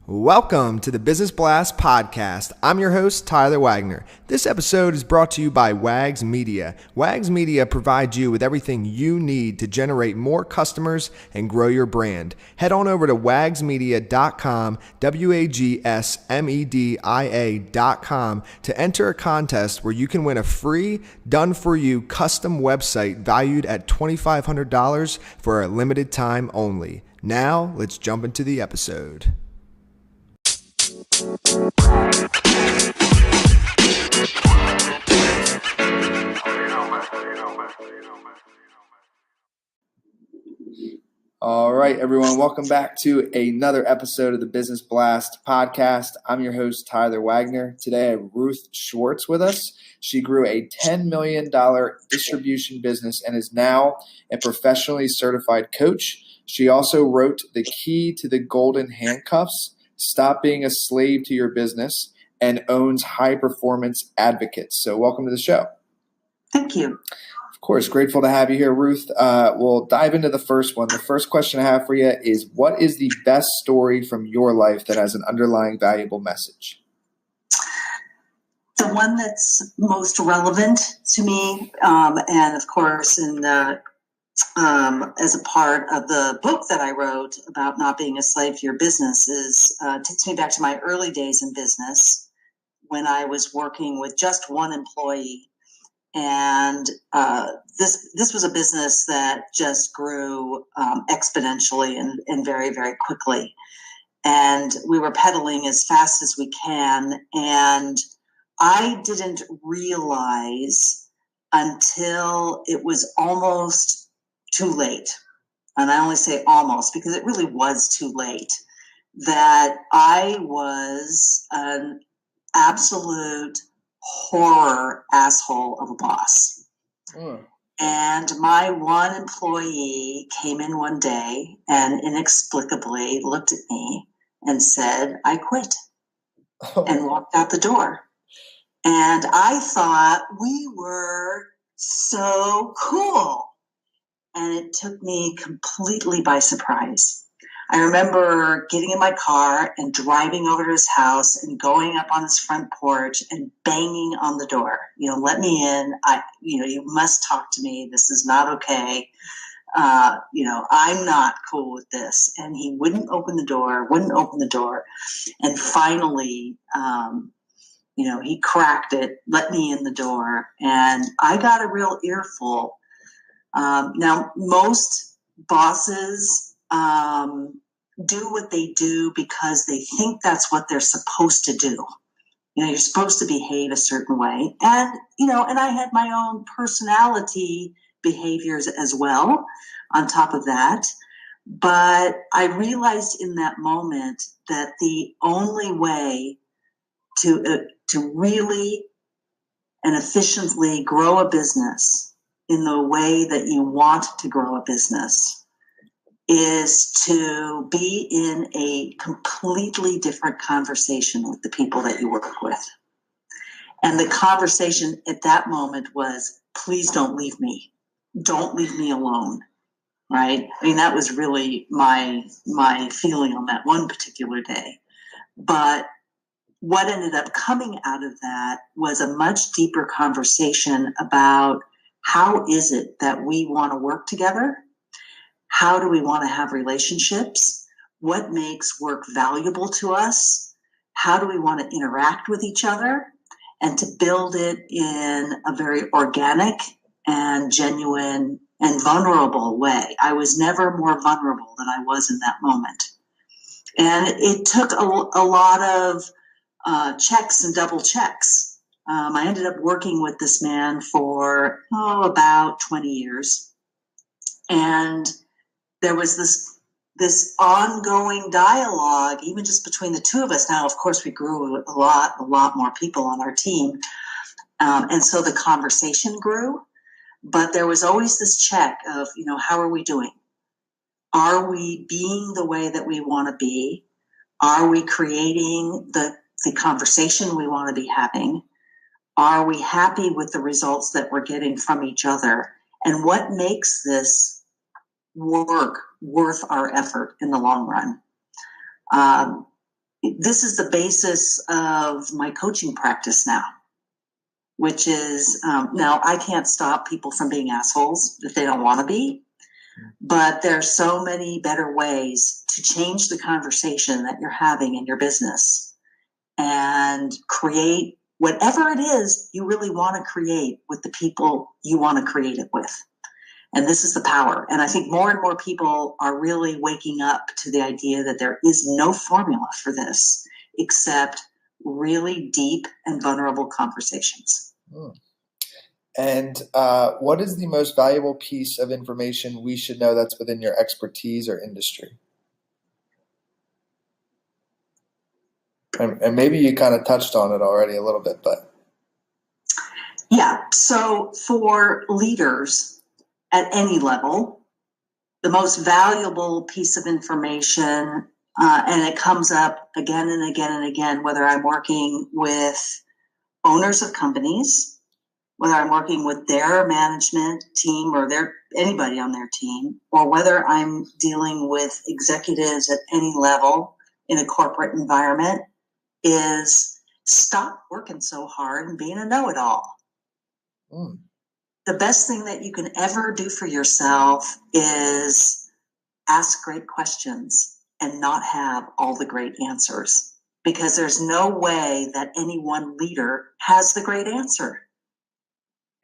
Welcome to the Business Blast podcast. I'm your host, Tyler Wagner. This episode is brought to you by Wags Media. Wags Media provides you with everything you need to generate more customers and grow your brand. Head on over to wagsmedia.com, wagsmedia.com to enter a contest where you can win a free, done-for-you custom website valued at $2,500 for a limited time only. Now, let's jump into the episode. All right, everyone. Welcome back to another episode of the Business Blast podcast. I'm your host, Tyler Wagner. Today, I have Ruth Schwartz with us. She grew a $10 million distribution business and is now a professionally certified coach. She also wrote The Key to the Golden Handcuffs, Stop Being a Slave to Your Business, and owns High Performance Advocates. So welcome to the show. Thank you. Of course, grateful to have you here, Ruth. We'll dive into the first one. The first question I have for you is, what is the best story from your life that has an underlying valuable message? The one that's most relevant to me, and of course, as a part of the book that I wrote about not being a slave to your business, takes me back to my early days in business when I was working with just one employee. And this was a business that just grew exponentially and very, very quickly. And we were pedaling as fast as we can. And I didn't realize until it was almost too late. And I only say almost because it really was too late, that I was an absolute horror asshole of a boss. And my one employee came in one day and inexplicably looked at me and said, "I quit," and walked out the door. And I thought we were so cool. And it took me completely by surprise. I remember getting in my car and driving over to his house and going up on his front porch and banging on the door. Let me in. You must talk to me. This is not okay. I'm not cool with this. And he wouldn't open the door. And finally, he cracked it, let me in the door. And I got a real earful. Now, most bosses do what they do because they think that's what they're supposed to do. You're supposed to behave a certain way. And I had my own personality behaviors as well on top of that. But I realized in that moment that the only way to really and efficiently grow a business in the way that you want to grow a business is to be in a completely different conversation with the people that you work with. And the conversation at that moment was, please don't leave me. Don't leave me alone, right? I mean, that was really my feeling on that one particular day. But what ended up coming out of that was a much deeper conversation about how is it that we want to work together? How do we want to have relationships? What makes work valuable to us? How do we want to interact with each other? And to build it in a very organic and genuine and vulnerable way. I was never more vulnerable than I was in that moment. And it took a lot of checks and double checks. I ended up working with this man for about 20 years. And there was this ongoing dialogue, even just between the two of us. Now, of course, we grew a lot more people on our team. And so the conversation grew. But there was always this check of, how are we doing? Are we being the way that we want to be? Are we creating the conversation we want to be having? Are we happy with the results that we're getting from each other? And what makes this work worth our effort in the long run? this is the basis of my coaching practice now, which is, now I can't stop people from being assholes if they don't want to be, but there are so many better ways to change the conversation that you're having in your business and create whatever it is you really want to create with the people you want to create it with. And this is the power. And I think more and more people are really waking up to the idea that there is no formula for this except really deep and vulnerable conversations. And what is the most valuable piece of information we should know that's within your expertise or industry? And maybe you kind of touched on it already a little bit, but. Yeah. So for leaders at any level, the most valuable piece of information, and it comes up again and again and again, whether I'm working with owners of companies, whether I'm working with their management team or anybody on their team, or whether I'm dealing with executives at any level in a corporate environment, is stop working so hard and being a know-it-all. The best thing that you can ever do for yourself is ask great questions and not have all the great answers, because there's no way that any one leader has the great answer.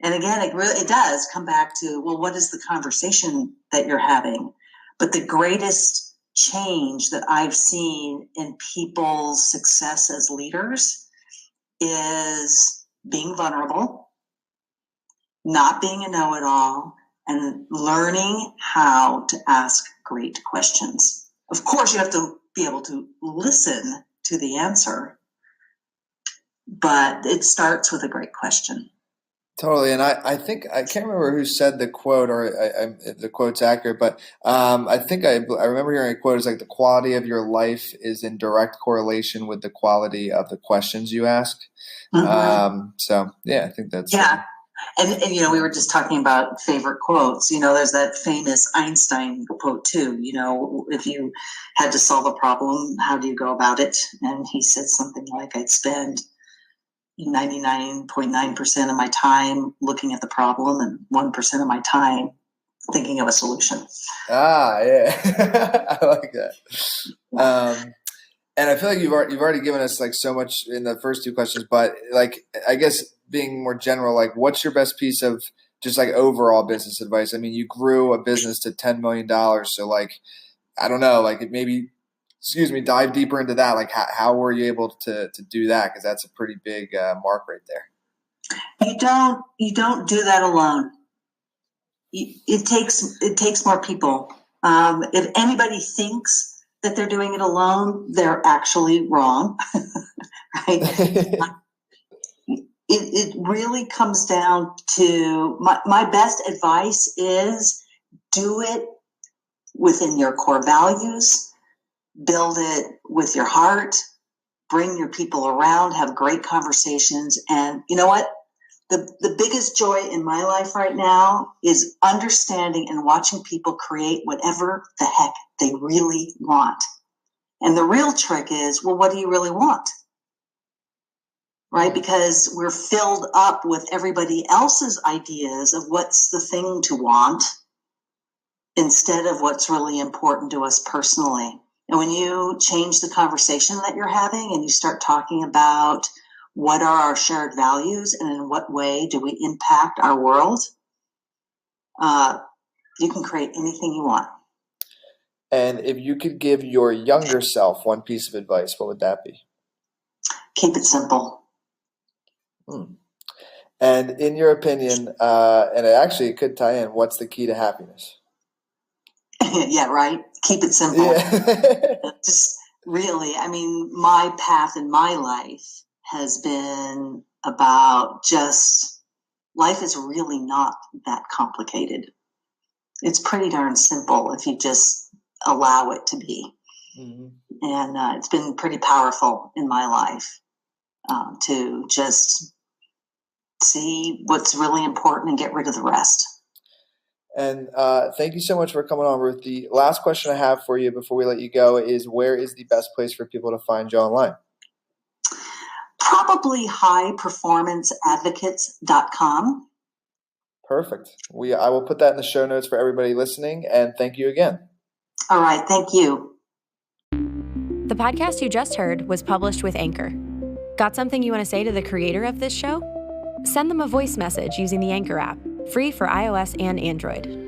And again, it does come back to, well, what is the conversation that you're having? But the greatest change that I've seen in people's success as leaders is being vulnerable, not being a know-it-all, and learning how to ask great questions. Of course, you have to be able to listen to the answer, but it starts with a great question. Totally. And I think, I can't remember who said the quote, or if the quote's accurate, but I think I remember hearing a quote is like, the quality of your life is in direct correlation with the quality of the questions you ask. So yeah, I think that's. Yeah. And we were just talking about favorite quotes. There's that famous Einstein quote too. If you had to solve a problem, how do you go about it? And he said something like, I'd spend 99.9% of my time looking at the problem and 1% of my time thinking of a solution. Yeah. I like that. And I feel like you've already given us like so much in the first two questions, but like, I guess being more general, like what's your best piece of just like overall business advice? I mean, you grew a business to $10 million. So like, I don't know, like maybe, dive deeper into that. Like how were you able to do that? Cause that's a pretty big mark right there. You don't do that alone. It takes more people. If anybody thinks that they're doing it alone, they're actually wrong, right? It really comes down to my best advice is do it within your core values, build it with your heart, bring your people around, have great conversations. And you know what? The biggest joy in my life right now is understanding and watching people create whatever the heck they really want. And the real trick is, well, what do you really want? Right? Because we're filled up with everybody else's ideas of what's the thing to want instead of what's really important to us personally. And when you change the conversation that you're having and you start talking about what are our shared values and in what way do we impact our world, you can create anything you want. And if you could give your younger self one piece of advice, what would that be? Keep it simple. And in your opinion, and it could tie in, what's the key to happiness? Yeah, right. Keep it simple. Yeah. Just really, my path in my life has been about just life is really not that complicated. It's pretty darn simple if you just allow it to be. Mm-hmm. And it's been pretty powerful in my life to just see what's really important and get rid of the rest. And thank you so much for coming on, Ruth. The last question I have for you before we let you go is, where is the best place for people to find you online? Probably highperformanceadvocates.com. Perfect. I will put that in the show notes for everybody listening, and thank you again. All right. Thank you. The podcast you just heard was published with Anchor. Got something you want to say to the creator of this show? Send them a voice message using the Anchor app, free for iOS and Android.